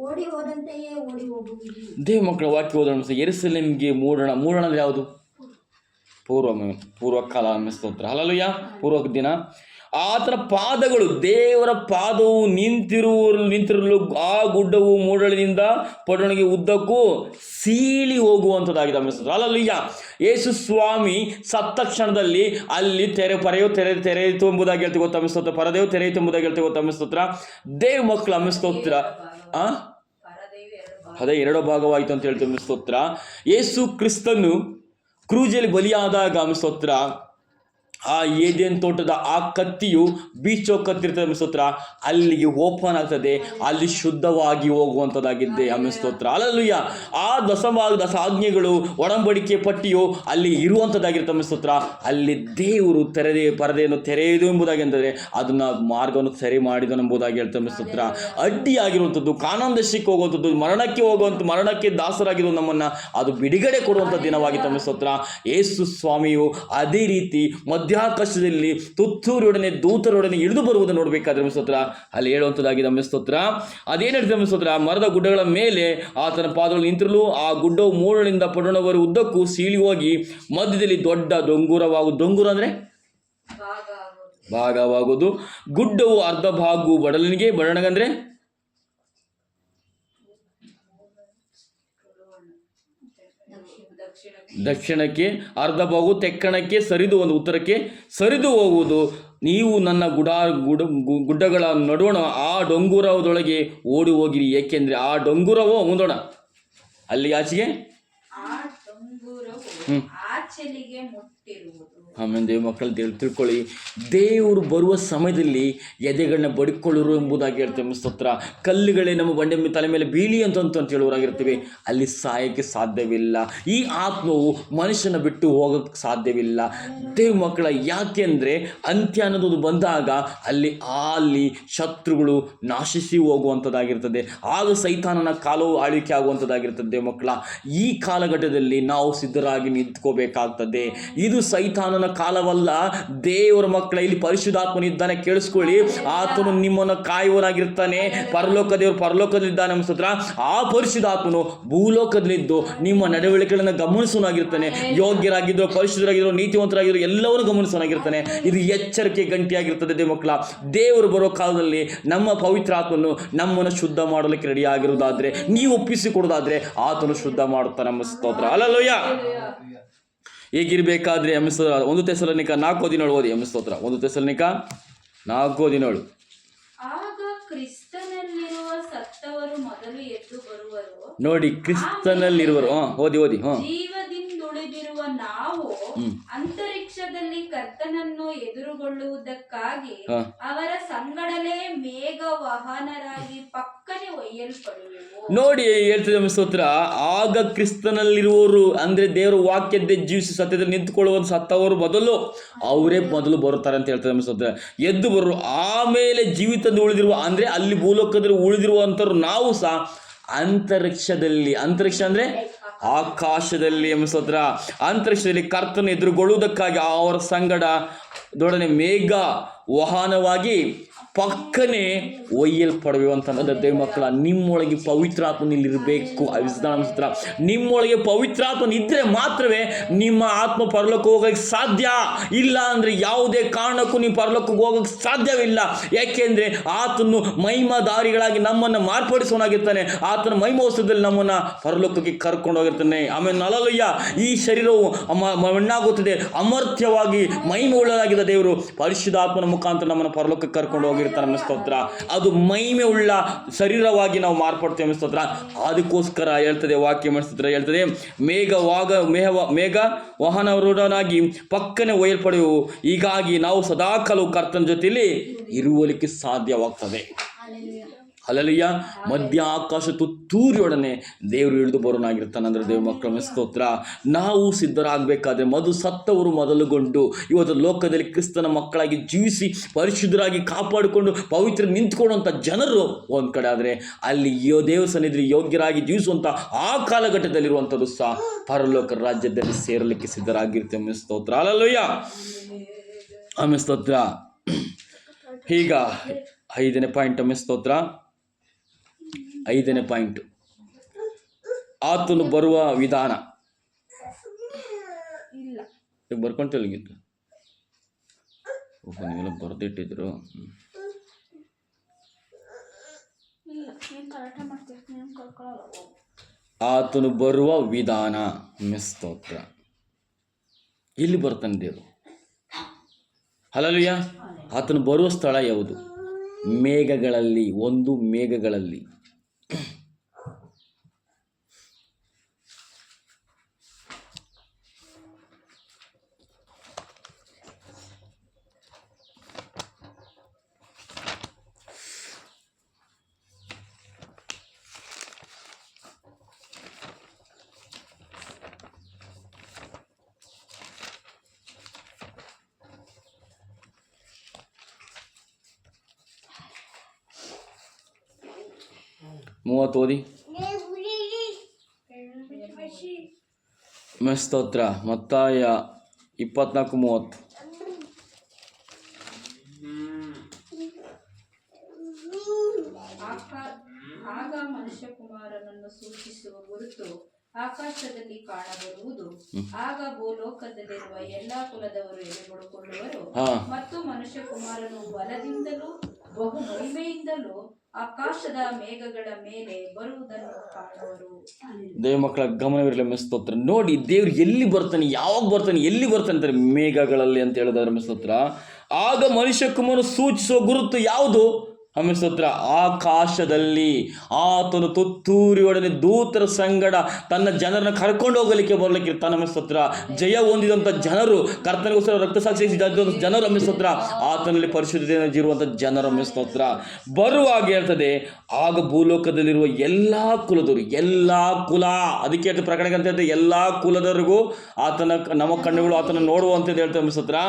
ಓಡಿ ಹೋದಂತೆಯೇ ಓಡಿ ಹೋಗುವಿರಿ. ದೇವ ಮಕ್ಕಳ ವಾಕ್ಯ ಓದೋಣ. ಯೆರೂಸಲೇಮಿಗೆ ಮೂಡಣ ಅಂದ್ರೆ ಯಾವುದು? ಪೂರ್ವಕಾಲ ಸ್ತೋತ್ರ. ಹಲ್ಲೆಲೂಯಾ. ಪೂರ್ವ ದಿನ ಆತನ ಪಾದಗಳು, ದೇವರ ಪಾದವು ನಿಂತಿರಲು ಆ ಗುಡ್ಡವು ಮೂಡಲಿನಿಂದ ಪಟ್ಟಣಕ್ಕೆ ಉದ್ದಕ್ಕೂ ಸೀಳಿ ಹೋಗುವಂಥದ್ದಾಗಿದೆ. ಹಲ್ಲೆಲೂಯಾ. ಯೇಸು ಸ್ವಾಮಿ ಸತ್ತ ಕ್ಷಣದಲ್ಲಿ ಅಲ್ಲಿ ತೆರೆಯಿತು ಎಂಬುದಾಗಿ ಹೇಳ್ತೀವಿ ಗೊತ್ತ ಸ್ತೋತ್ರ. ಪರದೆಯು ತೆರೆಯಿತು ಎಂಬುದಾಗಿ ಹೇಳ್ತೀವಿ ಗೊತ್ತ ಸ್ತೋತ್ರ. ದೇವ ಮಕ್ಕಳ ಸ್ತೋತ್ರ. ಅದೇ ಎರಡೋ ಭಾಗವಾಯಿತು ಅಂತ ಹೇಳ್ತೀವಿ ಸ್ತೋತ್ರ. ಯೇಸು ಕ್ರಿಸ್ತನು ಕ್ರೂಜಲ್ಲಿ ಬಲಿಯಾದಾಗ ಸ್ತೋತ್ರ, ಆ ಏದೇನ್ ತೋಟದ ಆ ಕತ್ತಿಯು ಬೀಚೋ ಕತ್ತಿರ್ತದೆ ಸ್ತೋತ್ರ, ಅಲ್ಲಿಗೆ ಓಪನ್ ಆಗ್ತದೆ, ಅಲ್ಲಿ ಶುದ್ಧವಾಗಿ ಹೋಗುವಂಥದ್ದಾಗಿದ್ದೆ ಸ್ತೋತ್ರ. ಹಲ್ಲೆಲೂಯಾ. ಆ ದಶಾಜ್ಞೆಗಳು ಒಡಂಬಡಿಕೆ ಪಟ್ಟಿಯು ಅಲ್ಲಿ ಇರುವಂಥದ್ದಾಗಿರ್ತದೆ ಸ್ತೋತ್ರ. ಅಲ್ಲಿ ದೇವರು ಪರದೆಯನ್ನು ತೆರೆಯುವುದು ಎಂಬುದಾಗಿ ಅಂತಂದರೆ ಅದನ್ನ ಮಾರ್ಗವನ್ನು ಸರಿ ಮಾಡಿದನು ಎಂಬುದಾಗಿ ಹೇಳ್ತದೆ ಸ್ತೋತ್ರ. ಅಡ್ಡಿಯಾಗಿರುವಂಥದ್ದು, ಕಾನಂದಶಕ್ಕೆ ಹೋಗುವಂಥದ್ದು, ಮರಣಕ್ಕೆ ದಾಸರಾಗಿರೋ ನಮ್ಮನ್ನು ಅದು ಬಿಡುಗಡೆ ಕೊಡುವಂಥ ದಿನವಾಗಿತ್ತು ಸ್ತೋತ್ರ. ಯೇಸು ಸ್ವಾಮಿಯು ಅದೇ ರೀತಿ ಮಧ್ಯಾಕಾಶದಲ್ಲಿ ತುತ್ತೂರಿಯೊಡನೆ ದೂತರೊಡನೆ ಇಳಿದು ಬರುವುದನ್ನು ನೋಡಬೇಕಾದ್ರೆ ಸ್ತೋತ್ರ ಅಲ್ಲಿ ಹೇಳುವಂಥದ್ದಾಗಿದೆ ಸ್ತೋತ್ರ. ಅದೇನು ಹೇಳ್ತದೆ ಸ್ತೋತ್ರ, ಮರದ ಗುಡ್ಡಗಳ ಮೇಲೆ ಆತನ ಪಾದಗಳು ನಿಂತಿರಲು ಆ ಗುಡ್ಡವು ಮೂಡಲಿಂದ ಪಟ್ಟಣವರೆಗೂ ಉದ್ದಕ್ಕೂ ಸೀಳಿ ಹೋಗಿ ಮಧ್ಯದಲ್ಲಿ ದೊಡ್ಡ ಡೊಂಗುರ ಅಂದ್ರೆ ಭಾಗವಾಗುವುದು. ಗುಡ್ಡವು ಅರ್ಧ ಭಾಗವು ಬಡಗಂದ್ರೆ ದಕ್ಷಿಣಕ್ಕೆ, ಅರ್ಧ ಭಾಗವು ತೆಕ್ಕಣಕ್ಕೆ ಸರಿದು ಒಂದು ಉತ್ತರಕ್ಕೆ ಸರಿದು ಹೋಗುವುದು. ನೀವು ನನ್ನ ಗುಡ್ಡಗಳ ನಡುವಣ ಆ ಡೊಂಗುರದೊಳಗೆ ಓಡಿ ಹೋಗಿರಿ, ಏಕೆಂದ್ರೆ ಆ ಡೊಂಗುರವೋ ಮುಂದೋಣ ಅಲ್ಲಿ ಆಚೆಗೆ ಆಚೆಲಿಗೆ ಮುಟ್ಟಿರುವುದು. ಆಮೇಲೆ ದೇವ ಮಕ್ಕಳು ತಿಳ್ಕೊಳ್ಳಿ, ದೇವರು ಬರುವ ಸಮಯದಲ್ಲಿ ಎದೆಗಳನ್ನ ಬಡಿಕೊಳ್ಳರು ಎಂಬುದಾಗಿ ಹೇಳ್ತೇವೆ. ಸ್ತೋತ್ರ. ಕಲ್ಲುಗಳೇ ನಮ್ಮ ಬಂಡೆ ತಲೆ ಮೇಲೆ ಬೀಳಿ ಅಂತ ಹೇಳುವರಾಗಿರ್ತೀವಿ. ಅಲ್ಲಿ ಸಾಯಕ್ಕೆ ಸಾಧ್ಯವಿಲ್ಲ. ಈ ಆತ್ಮವು ಮನುಷ್ಯನ ಬಿಟ್ಟು ಹೋಗೋಕ್ಕೆ ಸಾಧ್ಯವಿಲ್ಲ ದೇವ ಮಕ್ಕಳ. ಯಾಕೆಂದರೆ ಅಂತ್ಯ ಅನ್ನೋದು ಬಂದಾಗ ಅಲ್ಲಿ ಶತ್ರುಗಳು ನಾಶಿಸಿ ಹೋಗುವಂಥದ್ದಾಗಿರ್ತದೆ. ಆಗ ಸೈತಾನನ ಕಾಲವು ಆಳ್ವಿಕೆ ಆಗುವಂಥದ್ದಾಗಿರ್ತದೆ ದೇವ ಮಕ್ಕಳ. ಈ ಕಾಲಘಟ್ಟದಲ್ಲಿ ನಾವು ಸಿದ್ಧರಾಗಿ ನಿಂತ್ಕೋಬೇಕಾಗ್ತದೆ. ಇದು ಸೈತಾನನ ಕಾಲವಲ್ಲ ದೇವರ ಮಕ್ಕಳ. ಇಲ್ಲಿ ಪರಿಶುದ್ಧಾತ್ಮನಿದ್ದಾನೆ, ಕೇಳಿಸ್ಕೊಳ್ಳಿ. ಆತನು ನಿಮ್ಮನ್ನು ಕಾಯುವನಾಗಿರ್ತಾನೆ. ದೇವರು ಪರಲೋಕದಲ್ಲಿದ್ದಾನೆ ಅನ್ಸುತ್ರ. ಆ ಪರಿಶುದ್ಧಾತ್ಮನು ಭೂಲೋಕದಲ್ಲಿದ್ದು ನಿಮ್ಮ ನಡವಳಿಕೆಗಳನ್ನು ಗಮನಿಸೋನಾಗಿರ್ತಾನೆ. ಯೋಗ್ಯರಾಗಿದ್ರು, ಪರಿಶುದ್ಧರಾಗಿದ್ರು, ನೀತಿವಂತರಾಗಿದ್ರು ಎಲ್ಲವನ್ನೂ ಗಮನಿಸೋನಾಗಿರ್ತಾನೆ. ಇದು ಎಚ್ಚರಿಕೆ ಗಂಟೆಯಾಗಿರ್ತದೆ ದೇವ ಮಕ್ಕಳ. ದೇವರು ಬರೋ ಕಾಲದಲ್ಲಿ ನಮ್ಮ ಪವಿತ್ರ ಆತ್ಮನು ನಮ್ಮನ್ನು ಶುದ್ಧ ಮಾಡಲಿಕ್ಕೆ ರೆಡಿ ಆಗಿರುವುದಾದ್ರೆ, ನೀವು ಒಪ್ಪಿಸಿಕೊಡೋದಾದ್ರೆ ಆತನು ಶುದ್ಧ ಮಾಡುತ್ತಾನೆ. ನಮ್ಮ ಸ್ತೋತ್ರ. ಹಲ್ಲೆಲೂಯ. ಹೇಗಿರಬೇಕಾದ್ರೆ 1 ಥೆಸಲೋನಿಕ 4:17 ಓದಿ. ಸ್ತೋತ್ರ. 1 ಥೆಸಲೋನಿಕ 4:17. ಆಗ ಕ್ರಿಸ್ತನಲ್ಲಿರುವ ಸತ್ತವರು ಮೊದಲು ಎದ್ದು ಬರುವರು. ನೋಡಿ, ಕ್ರಿಸ್ತನಲ್ಲಿರುವರು. ಓದಿ. ಜೀವದಿಂದುಳಿದಿರುವ ನಾವು ಅಂತರಿಕ್ಷದಲ್ಲಿ ಕರ್ತನನ್ನು ಎದುರುಗೊಳ್ಳುವುದಕ್ಕಾಗಿ ಅವರ ಸಂಗಡಲೇ ಮೇಘ ವಾಹನರಾಗಿ ಪಕ್ಕನೆ ಒಯ್ಯಲ್ಪಡುವೆವು. ನೋಡಿ ಹೇಳ್ತಿದ್ದೆ ಸ್ತೋತ್ರ. ಆಗ ಕ್ರಿಸ್ತನಲ್ಲಿರುವವರು ಅಂದ್ರೆ ದೇವರ ವಾಕ್ಯದ್ದೇ ಜೀವಿಸಿ ಸತ್ಯದಲ್ಲಿ ನಿಂತುಕೊಳ್ಳುವ ಸತ್ತವರು ಅವರೇ ಮೊದಲು ಬರುತ್ತಾರೆ ಅಂತ ಹೇಳ್ತಾರೆ ಸ್ತೋತ್ರ. ಎದ್ದು ಬರು. ಆಮೇಲೆ ಜೀವಿತದಲ್ಲಿ ಉಳಿದಿರುವ ಅಂದ್ರೆ ಅಲ್ಲಿ ಭೂಲೋಕದಲ್ಲಿ ಉಳಿದಿರುವಂಥವ್ರು ನಾವು ಸಹ ಅಂತರಿಕ್ಷ ಅಂದ್ರೆ ಆಕಾಶದಲ್ಲಿ ಸ್ತೋತ್ರ. ಅಂತರಿಕ್ಷದಲ್ಲಿ ಕರ್ತನ ಎದುರುಗೊಳ್ಳುವುದಕ್ಕಾಗಿ ಅವರ ಸಂಗಡ ದೊಡನೆ ಮೇಘ ವಾಹನವಾಗಿ ಪಕ್ಕನೆ ಒಯ್ಯಲ್ಪಡುವೆ ಅಂತಂದ್ರೆ ದೇವ ಮಕ್ಕಳ, ನಿಮ್ಮೊಳಗೆ ಪವಿತ್ರಾತ್ಮನಿಲ್ಲಿರಬೇಕು. ಅವಿಸ್ತಾರ. ನಿಮ್ಮೊಳಗೆ ಪವಿತ್ರಾತ್ಮನ ಇದ್ದರೆ ಮಾತ್ರವೇ ನಿಮ್ಮ ಆತ್ಮ ಪರಲೋಕ ಹೋಗೋಕ್ಕೆ ಸಾಧ್ಯ. ಇಲ್ಲ ಅಂದರೆ ಯಾವುದೇ ಕಾರಣಕ್ಕೂ ನೀವು ಪರಲೋಕಕ್ಕೆ ಹೋಗೋಕ್ಕೆ ಸಾಧ್ಯವಿಲ್ಲ. ಯಾಕೆಂದರೆ ಆತನು ಮಹಿಮಾಧಾರಿಗಳಾಗಿ ನಮ್ಮನ್ನು ಮಾರ್ಪಡಿಸೋನಾಗಿರ್ತಾನೆ. ಆತನ ಮಹಿಮೋತ್ಸವದಲ್ಲಿ ನಮ್ಮನ್ನು ಪರಲೋಕಕ್ಕೆ ಕರ್ಕೊಂಡು ಹೋಗಿರ್ತಾನೆ. ಆಮೇಲೆ ಹಲ್ಲೆಲೂಯ. ಈ ಶರೀರವು ಮಣ್ಣಾಗುತ್ತದೆ. ಅಮರ್ಥ್ಯವಾಗಿ ಮಹಿಮೆ ಉಳ್ಳದಾಗಿದ್ದ ದೇವರು ಪರಿಶುದ್ಧಾತ್ಮನ ಮುಖಾಂತರ ನಮ್ಮನ್ನು ಪರಲೋಕಕ್ಕೆ ಕರ್ಕೊಂಡು ಹೋಗಿರ್ತಾನೆ. ಸ್ತೋತ್ರ. ಅದು ಮಹಿಮೆ ಉಳ್ಳ ಶರೀರವಾಗಿ ನಾವು ಮಾರ್ಪಡ್ತೇವೆ ಸ್ತೋತ್ರ. ಅದಕ್ಕೋಸ್ಕರ ಹೇಳ್ತದೆ ವಾಕ್ಯ ಸ್ತೋತ್ರ. ಹೇಳ್ತದೆ ಮೇಘ ವಾಹನವರೊಡನಾಗಿ ಪಕ್ಕನೆ ಒಯ್ಯಲ್ಪಡೆವು. ಹೀಗಾಗಿ ನಾವು ಸದಾಕಾಲ ಕರ್ತನ ಜೊತೆಯಲ್ಲಿ ಇರುವಲಿಕ್ಕೆ ಸಾಧ್ಯವಾಗ್ತದೆ. ಹಲ್ಲೆಲೂಯ. ಮಧ್ಯ ಆಕಾಶ ತುತ್ತೂರಿಯೊಡನೆ ದೇವರು ಇಳಿದು ಬರೋನಾಗಿರ್ತಾನೆ ಅಂದ್ರೆ ದೇವ ಮಕ್ಕಳ ಸ್ತೋತ್ರ. ನಾವು ಸಿದ್ಧರಾಗಬೇಕಾದ್ರೆ ಸತ್ತವರು ಮೊದಲುಗೊಂಡು ಇವತ್ತು ಲೋಕದಲ್ಲಿ ಕ್ರಿಸ್ತನ ಮಕ್ಕಳಾಗಿ ಜೀವಿಸಿ ಪರಿಶುದ್ಧರಾಗಿ ಕಾಪಾಡಿಕೊಂಡು ಪವಿತ್ರ ನಿಂತ್ಕೊಳ್ಳುವಂಥ ಜನರು ಒಂದು ಕಡೆ ಆದರೆ, ಅಲ್ಲಿ ದೇವ ಸನ್ನಿಧಿಯಲ್ಲಿ ಯೋಗ್ಯರಾಗಿ ಜೀವಿಸುವಂಥ ಆ ಕಾಲಘಟ್ಟದಲ್ಲಿರುವಂಥದ್ದು ಸಹ ಪರಲೋಕ ರಾಜ್ಯದಲ್ಲಿ ಸೇರಲಿಕ್ಕೆ ಸಿದ್ಧರಾಗಿರ್ತೇವೆ ಸ್ತೋತ್ರ. ಹಲ್ಲೆಲೂಯ. ಆಮೇಲೆ ಸ್ತೋತ್ರ. ಈಗ 5ನೇ ಪಾಯಿಂಟ್ ಸ್ತೋತ್ರ. 5ನೇ ಪಾಯಿಂಟ್, ಆತನು ಬರುವ ವಿಧಾನ. ಬರ್ಕೊಂತಿಲ್ಗಿತ್ತು ನೀವೆಲ್ಲ ಬರೆದಿಟ್ಟಿದ್ರು. ಆತನು ಬರುವ ವಿಧಾನ ಸ್ತೋತ್ರ. ಎಲ್ಲಿ ಬರ್ತಾನೆ ದೇವರು? ಹಲ್ಲೆಲೂಯ. ಆತನು ಬರುವ ಸ್ಥಳ ಯಾವುದು? ಮೇಘಗಳಲ್ಲಿ. ಮೇಘಗಳಲ್ಲಿ. ಓದಿ. ಸ್ತೋತ್ರ. ಮತ್ತಾಯ 24:30. ಆಗ ಮನುಷ್ಯಕುಮಾರನನ್ನು ಸೂಚಿಸುವ ಗುರುತು ಆಕಾಶದಲ್ಲಿ ಕಾಣಬರುವುದು. ಆಗ ಭೂಲೋಕದಲ್ಲಿರುವ ಎಲ್ಲಾ ಕುಲದವರು ಎಲೆಗೊಳ್ಳುವರು ಮತ್ತು ಮನುಷ್ಯಕುಮಾರನು ಬಲದಿಂದಲೂ ಬಹು ಮಹಿಮೆಯಿಂದಲೂ ಆಕಾಶದ ಮೇಘಗಳ ಮೇಲೆ ಬರುವುದನ್ನು ಕಾಣುವರು. ದೇವ ಮಕ್ಕಳ ಗಮನವಿರಲಿ ಸ್ತೋತ್ರ. ನೋಡಿ, ದೇವ್ರು ಎಲ್ಲಿ ಬರ್ತಾನೆ, ಯಾವಾಗ ಬರ್ತಾನೆ, ಎಲ್ಲಿ ಬರ್ತಾನೆ ಅಂತಾರೆ ಮೇಘಗಳಲ್ಲಿ ಅಂತ ಹೇಳಿದ್ರೆ ಸ್ತೋತ್ರ. ಆಗ ಮನುಷ್ಯ ಕುಮಾರನು ಸೂಚಿಸುವ ಗುರುತು ಯಾವುದು? ಆಮೇಲೆ ಸ್ತೋತ್ರ, ಆಕಾಶದಲ್ಲಿ ಆತನು ತುತ್ತೂರಿಯೊಡನೆ ದೂತರ ಸಂಗಡ ತನ್ನ ಜನರನ್ನು ಕರ್ಕೊಂಡು ಹೋಗಲಿಕ್ಕೆ ಬರಲಿಕ್ಕೆ ಇರ್ತಾನೆ. ಆಮೇಲೆ ಸ್ತೋತ್ರ, ಜಯ ಹೊಂದಿದಂಥ ಜನರು, ಕರ್ತನಿಗೋಸ್ಕರ ರಕ್ತ ಸಾಕ್ಷಿ ಜನರು ಆಮೇಲೆ ಸ್ತೋತ್ರ, ಆತನಲ್ಲಿ ಪರಿಶುದ್ಧತೆಯನ್ನು ಇರುವಂಥ ಜನರು ಆಮೇಲೆ ಸ್ತೋತ್ರ ಬರುವಾಗ ಹೇಳ್ತದೆ, ಆಗ ಭೂಲೋಕದಲ್ಲಿರುವ ಎಲ್ಲ ಕುಲದವರು, ಎಲ್ಲ ಕುಲ, ಅದಕ್ಕೆ ಹೇಳ್ತಾರೆ ಪ್ರಕಟಣೆ ಅಂತ ಹೇಳ್ತಾರೆ, ಎಲ್ಲ ಕುಲದವರಿಗೂ ಆತನ ನಮ್ಮ ಕಣ್ಣುಗಳು ಆತನ ನೋಡುವಂಥದ್ದು ಹೇಳ್ತಾರೆ ಆಮೇಲೆ ಸ್ತೋತ್ರ.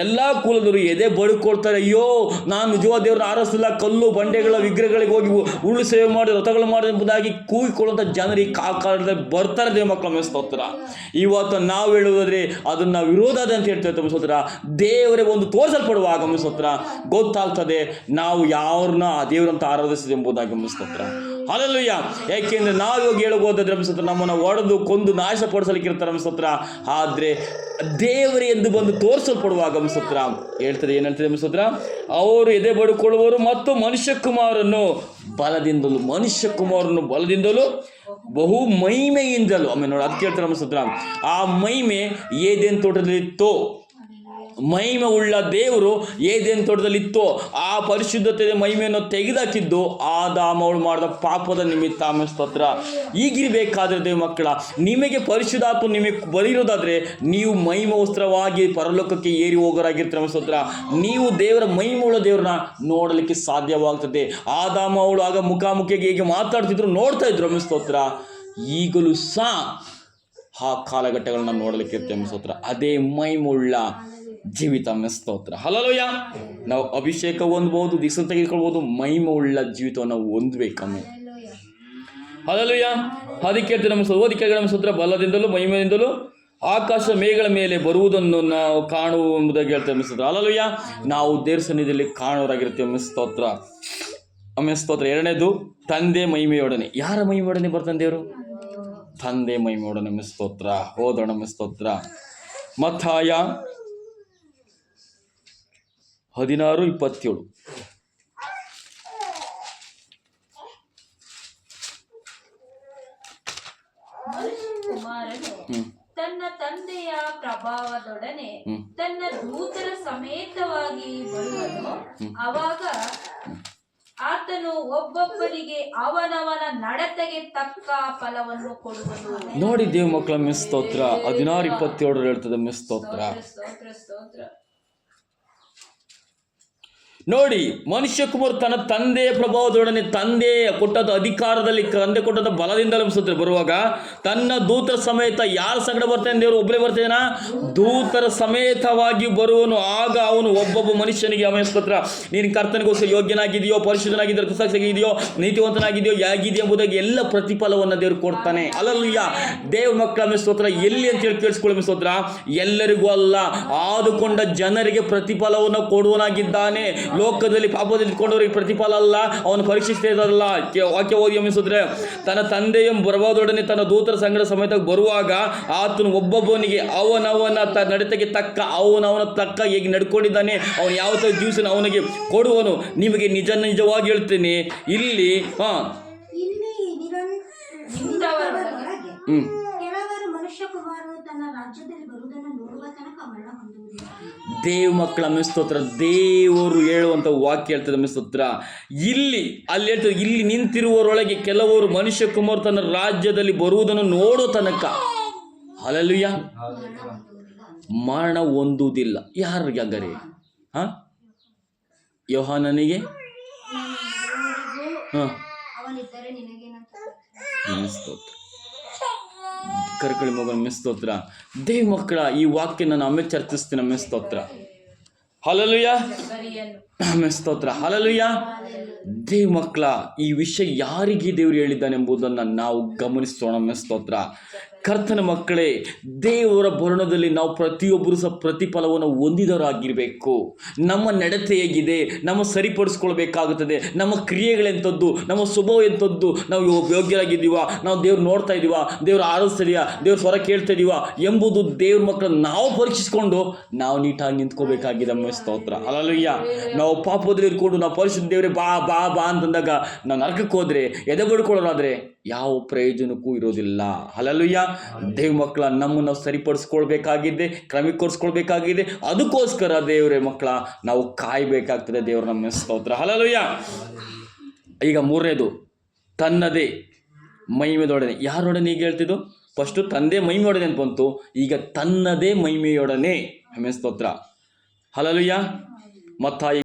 ಎಲ್ಲ ಕುಲದವರು ಎದೆ ಬಡ್ಕೊಳ್ತಾರೆ, ಅಯ್ಯೋ ನಾನು ನಿಜವಾದ ದೇವರನ್ನ ಆರಿಸಲಿಲ್ಲ, ಕಲ್ಲು ಬಂಡೆಗಳ ವಿಗ್ರಹಗಳಿಗೆ ಹೋಗಿ ಉರುಳು ಸೇವೆ ಮಾಡಿ ವ್ರತಗಳು ಮಾಡಿ ಎಂಬುದಾಗಿ ಕೂಗಿಕೊಳ್ಳುವಂಥ ಜನರು ಈ ಕಾಲದಲ್ಲಿ ಬರ್ತಾರೆ ದೇವ ಮಕ್ಕಳ ಮೇಲೆ ಸ್ತೋತ್ರ. ಇವತ್ತು ನಾವು ಹೇಳುವುದಾದ್ರೆ ಅದನ್ನು ವಿರೋಧ ಅಂತ ಹೇಳ್ತೇವೆ ಸ್ತೋತ್ರ. ದೇವರಿಗೆ ಒಂದು ತೋರಿಸಲ್ಪಡುವಾಗ ಸ್ತೋತ್ರ ಗೊತ್ತಾಗ್ತದೆ ನಾವು ಯಾರನ್ನ ಆ ದೇವರಂತ ಆರಾಧಿಸಿದೆ ಎಂಬುದಾಗಿ ಸ್ತೋತ್ರ. ಹಲ್ಲೆಲೂಯಾ. ಯಾಕೆಂದ್ರೆ ನಾವು ಇವಾಗ ಹೇಳಬಹುದಾದ್ರೆ ಸ್ತೋತ್ರ, ನಮ್ಮನ್ನು ಒಡೆದು ಕೊಂದು ನಾಶಪಡಿಸಲಿಕ್ಕೆ ಇರ್ತಾರೆ ಸ್ತೋತ್ರ. ಆದರೆ ದೇವರೇ ಎಂದು ಬಂದು ತೋರಿಸಲ್ಪಡುವಾಗ ಸ್ತೋತ್ರ ಹೇಳ್ತದೆ, ಏನು ಹೇಳ್ತದೆ ಸ್ತೋತ್ರ, ಅವರು ಎದೆ ಬಡಿಕೊಳ್ಳುವರು ಮತ್ತು ಮನುಷ್ಯ ಕುಮಾರನ್ನು ಬಲದಿಂದಲೂ ಬಹು ಮಹಿಮೆಯಿಂದಲೂ. ಆಮೇಲೆ ನೋಡಿ ಅದಕ್ಕೆ ಹೇಳ್ತಾರೆ ಸ್ತೋತ್ರ, ಆ ಮಹಿಮೆ ಏದೇನ್ ತೋಟದಲ್ಲಿತ್ತೋ, ಮಹಿಮೆ ಉಳ್ಳ ದೇವರು ಏದೇನು ತೋಟದಲ್ಲಿತ್ತೋ ಆ ಪರಿಶುದ್ಧತೆಯ ಮಹಿಮೆಯನ್ನು ತೆಗೆದಾಕಿದ್ದು ಆದಾಮವಳು ಮಾಡಿದ ಪಾಪದ ನಿಮಿತ್ತ. ಆಮೇಲೆ ಸ್ತೋತ್ರ, ಈಗಿರಬೇಕಾದ್ರೆ ದೇವ ಮಕ್ಕಳ, ನಿಮಗೆ ಪರಿಶುದ್ಧಾತ್ಮ ನಿಮಗೆ ಬಲಿರೋದಾದರೆ ನೀವು ಮಹಿಮೋಸ್ತ್ರವಾಗಿ ಪರಲೋಕಕ್ಕೆ ಏರಿ ಹೋಗೋರಾಗಿರ್ತಾರೆ ಆಮೇಲೆ ಸ್ತೋತ್ರ. ನೀವು ದೇವರ ಮಹಿಮೆಯುಳ್ಳ ದೇವ್ರನ್ನ ನೋಡಲಿಕ್ಕೆ ಸಾಧ್ಯವಾಗ್ತದೆ. ಆದಾಮವಳು ಆಗ ಮುಖಾಮುಖಿಯಾಗಿ ಹೇಗೆ ಮಾತಾಡ್ತಿದ್ರು ನೋಡ್ತಾ ಇದ್ರು ಆಮೇಲೆ ಸ್ತೋತ್ರ. ಈಗಲೂ ಸಹ ಆ ಕಾಲಘಟ್ಟಗಳನ್ನ ನೋಡಲಿಕ್ಕೆ ಇರ್ತೇವೆ ಆಮೇಲೆ ಸ್ತೋತ್ರ. ಅದೇ ಮಹಿಮೆಯುಳ್ಳ ಜೀವಿತ ಆಮೇಲೆ ಸ್ತೋತ್ರ. ಹಲ್ಲೆಲೂಯಾ. ನಾವು ಅಭಿಷೇಕ ಹೊಂದ್ಬೋದು, ದಿಕ್ಸ ತೆಗೆದುಕೊಳ್ಬೋದು, ಮಹಿಮೆ ಉಳ್ಳ ಜೀವಿತವನ್ನು ಹೊಂದಬೇಕಮ್ಮೆ. ಹಲ್ಲೆಲೂಯಾ. ಅದಕ್ಕೆ ಹೇಳ್ತೀವಿ ನಮ್ಮ ಓದಿಕೆ ನಮ್ಮ ಸ್ತೋತ್ರ, ಬಲದಿಂದಲೂ ಮಹಿಮೆಯಿಂದಲೂ ಆಕಾಶ ಮೇಘಗಳ ಮೇಲೆ ಬರುವುದನ್ನು ನಾವು ಕಾಣುವ ಎಂಬುದಾಗಿ ಹೇಳ್ತೇವೆ ಸ್ತೋತ್ರ. ಹಲ್ಲೆಲೂಯಾ. ನಾವು ದೇವರ ಸನ್ನಿಧಿಯಲ್ಲಿ ಕಾಣೋರಾಗಿರ್ತೇವೆ ಸ್ತೋತ್ರ. ಆಮೇಲೆ ಸ್ತೋತ್ರ. ಎರಡನೇದು, ತಂದೆ ಮಹಿಮೆಯೊಡನೆ. ಯಾರ ಮಹಿಮೆಯೊಡನೆ ಬರ್ತಾನೆ ದೇವರು? ತಂದೆ ಮಹಿಮೆಯೊಡನೆ ಸ್ತೋತ್ರ. ಓದೋಣ ಸ್ತೋತ್ರ. ಮತ್ತಾಯ 16:27. ಕುಮಾರನು ತನ್ನ ತಂದೆಯ ಪ್ರಭಾವದೊಡನೆ ತನ್ನ ದೂತರ ಸಮೇತವಾಗಿ ಬರುವನು. ಆವಾಗ ಆತನು ಒಬ್ಬೊಬ್ಬರಿಗೆ ಅವನವನ ನಡತೆಗೆ ತಕ್ಕ ಫಲವನ್ನು ಕೊಡುವನು. ನೋಡಿ ದೇವ ಮಕ್ಕಳ ಸ್ತೋತ್ರ. 16:27 ಹೇಳ್ತದೆ ಸ್ತೋತ್ರ. ಸ್ತೋತ್ರ ಸ್ತೋತ್ರ. ನೋಡಿ, ಮನುಷ್ಯ ಕುಮಾರ್ ತನ್ನ ತಂದೆಯ ಪ್ರಭಾವದೊಡನೆ, ತಂದೆಯ ಕೊಟ್ಟದ ಅಧಿಕಾರದಲ್ಲಿ, ತಂದೆ ಕೊಟ್ಟದ ಬಲದಿಂದಲೇ ಸ್ತೋತ್ರ ಬರುವಾಗ ತನ್ನ ದೂತರ ಸಮೇತ. ಯಾರ ಸಂಗಡ ಬರ್ತಾನೆ ದೇವರು? ಒಬ್ಬರೇ ಬರ್ತಾನ, ದೂತರ ಸಮೇತವಾಗಿ ಬರುವನು. ಆಗ ಅವನು ಒಬ್ಬೊಬ್ಬ ಮನುಷ್ಯನಿಗೆ ಆಮೇಲೆ ಸ್ತೋತ್ರ, ನೀನು ಕರ್ತನಿಗೋಸ್ಕರ ಯೋಗ್ಯನಾಗಿದೆಯೋ, ಪರಿಶುದ್ಧನಾಗಿದೆಯೋ, ರಕ್ತಸಾಕ್ಷಿಯಾಗಿದೆಯೋ, ನೀತಿವಂತನಾಗಿದೆಯೋ, ಹೇಗಿದೆಯೋ ಎಂಬುದಾಗಿ ಎಲ್ಲ ಪ್ರತಿಫಲವನ್ನು ದೇವರು ಕೊಡ್ತಾನೆ. ಹಲ್ಲೆಲೂಯಾ. ದೇವ ಮಕ್ಕಳ ಆಮೇಲೆ ಸ್ತೋತ್ರ. ಎಲ್ಲಿ ಅಂತ ಹೇಳಿ ಕೇಳಿಸ್ಕೊಳ್ಳಿ ಸ್ತೋತ್ರ. ಎಲ್ಲರಿಗೂ ಅಲ್ಲ, ಆದುಕೊಂಡ ಜನರಿಗೆ ಪ್ರತಿಫಲವನ್ನು ಕೊಡುವನಾಗಿದ್ದಾನೆ. ಲೋಕದಲ್ಲಿ ಪಾಪದಲ್ಲಿ ಇಟ್ಕೊಂಡವರಿಗೆ ಪ್ರತಿಫಲ ಅಲ್ಲ, ಅವನು ಪರೀಕ್ಷಿಸ್ತೇದಲ್ಲ. ವಾಕ್ಯ ಓದಿ ಅಮಿಸಿದ್ರೆ, ತನ್ನ ತಂದೆಯ ಪ್ರಭಾವದೊಡನೆ ತನ್ನ ದೂತರ ಸಂಗಡ ಸಮೇತ ಬರುವಾಗ ಆತನು ಒಬ್ಬೊಬ್ಬನಿಗೆ ಅವನವನ ನಡತೆಗೆ ತಕ್ಕ, ಅವನವನ ತಕ್ಕ ಹೇಗೆ ನಡ್ಕೊಂಡಿದ್ದಾನೆ, ಅವನು ಯಾವ ತರ ಜೀವಿಸನ ಅವನಿಗೆ ಕೊಡುವನು. ನಿಮಗೆ ನಿಜವಾಗಿ ಹೇಳ್ತೇನೆ, ಇಲ್ಲಿ ಕೆಲವರು ಮನುಷ್ಯ ಕುಮಾರನು ತನ್ನ ರಾಜ್ಯದಲ್ಲಿ ಬರುವುದನ್ನು ನೋಡುವ ತನಕ ಮರಣ ಹೊಂದುವುದಿಲ್ಲ. ದೇವ ಮಕ್ಕಳ ಸ್ತೋತ್ರ. ದೇವರು ಹೇಳುವಂಥ ವಾಕ್ಯ ಹೇಳ್ತದೆ ಸ್ತೋತ್ರ. ಅಲ್ಲಿ ಹೇಳ್ತದೆ, ಇಲ್ಲಿ ನಿಂತಿರುವವರೊಳಗೆ ಕೆಲವರು ಮನುಷ್ಯ ಕುಮಾರ್ ತನ್ನ ರಾಜ್ಯದಲ್ಲಿ ಬರುವುದನ್ನು ನೋಡೋ ತನಕ. ಹಲ್ಲೆಲೂಯಾ. ಮರಣ ಹೊಂದುವುದಿಲ್ಲ. ಯಾರಿಗೆ ಹಂಗಾರೆ? ಯೋಹಾನನಿಗೆ ಸ್ತೋತ್ರ. ಕರ್ಕಳಿ ಮಗನ ಸ್ತೋತ್ರ. ದೇವ ಮಕ್ಕಳ ಈ ವಾಕ್ಯ ನಾನು ಆಮೇಲೆ ಚರ್ಚಿಸ್ತೀನಿ. ಆಮೇಲೆ ಸ್ತೋತ್ರ. ಹಲ್ಲೆಲೂಯಾ. ಆಮೇಲೆ ಸ್ತೋತ್ರ. ಹಲ್ಲೆಲೂಯಾ. ದೇವ ಮಕ್ಕಳ ಈ ವಿಷಯ ಯಾರಿಗೆ ದೇವರು ಹೇಳಿದ್ದಾನೆ ಎಂಬುದನ್ನು ನಾವು ಗಮನಿಸೋಣ. ಆಮೇಲೆ ಸ್ತೋತ್ರ. ಕರ್ತನ ಮಕ್ಕಳೇ, ದೇವರ ಭರಣದಲ್ಲಿ ನಾವು ಪ್ರತಿಯೊಬ್ಬರು ಸಹ ಪ್ರತಿಫಲವನ್ನು ಹೊಂದಿದವರಾಗಿರಬೇಕು. ನಮ್ಮ ನಡತೆ ಹೇಗಿದೆ, ನಮ್ಮ ಸರಿಪಡಿಸ್ಕೊಳ್ಬೇಕಾಗುತ್ತದೆ. ನಮ್ಮ ಕ್ರಿಯೆಗಳೆಂಥದ್ದು, ನಮ್ಮ ಸ್ವಭಾವ ಎಂಥದ್ದು, ನಾವು ಯೋಗ್ಯರಾಗಿದ್ದೀವಾ, ನಾವು ದೇವ್ರು ನೋಡ್ತಾ ಇದ್ದೀವಾ, ದೇವ್ರು ಆರಿಸ್ತಿದೀವಾ, ದೇವ್ರ ಸ್ವರ ಕೇಳ್ತಾ ಇದ್ದೀವಾ ಎಂಬುದು ದೇವ್ರ ಮಕ್ಕಳನ್ನು ನಾವು ಪರೀಕ್ಷಿಸ್ಕೊಂಡು ನಾವು ನೀಟಾಗಿ ನಿಂತ್ಕೋಬೇಕಾಗಿದೆ. ನಮ್ಮ ಸ್ತೋತ್ರ. ಹಲ್ಲೆಲೂಯಾ. ನಾವು ಪಾಪದಲ್ಲಿ ಇರ್ಕೊಂಡು ನಾವು ಪರಿಶುದ್ಧ ದೇವರೇ ಬಾ ಬಾ ಬಾ ಅಂತಂದಾಗ ನಾವು ನರಕಕ್ಕೆ ಹೋದರೆ, ಎದೆ ಬಡ್ಕೊಳ್ಳೋರಾದರೆ ಯಾವ ಪ್ರಯೋಜನಕ್ಕೂ ಇರೋದಿಲ್ಲ. ಹಲ್ಲೆಲೂಯಾ. ದೇವ್ ಮಕ್ಕಳ ನಮ್ಮನ್ನು ನಾವು ಸರಿಪಡಿಸ್ಕೊಳ್ಬೇಕಾಗಿದೆ, ಕ್ರಮೀಕರಿಸ್ಕೊಳ್ಬೇಕಾಗಿದೆ. ಅದಕ್ಕೋಸ್ಕರ ದೇವರೇ ಮಕ್ಕಳ ನಾವು ಕಾಯಬೇಕಾಗ್ತದೆ. ದೇವ್ರ ನಮ್ಮ ಸ್ತೋತ್ರ. ಹಲ್ಲೆಲೂಯಾ. ಈಗ ಮೂರನೇದು, ತನ್ನದೇ ಮಹಿಮೆಯೊಡನೆ. ಯಾರೊಡನೆ ಈಗ ಹೇಳ್ತಿದ್ದು? ಫಸ್ಟು ತಂದೆ ಮಹಿಮೆಯೊಡನೆ ಅಂತ ಬಂತು, ಈಗ ತನ್ನದೇ ಮಹಿಮೆಯೊಡನೆ. ಆಮೆನ್, ಸ್ತೋತ್ರ. ಹಲ್ಲೆಲೂಯಾ. ಮತ್ತಾಯಿ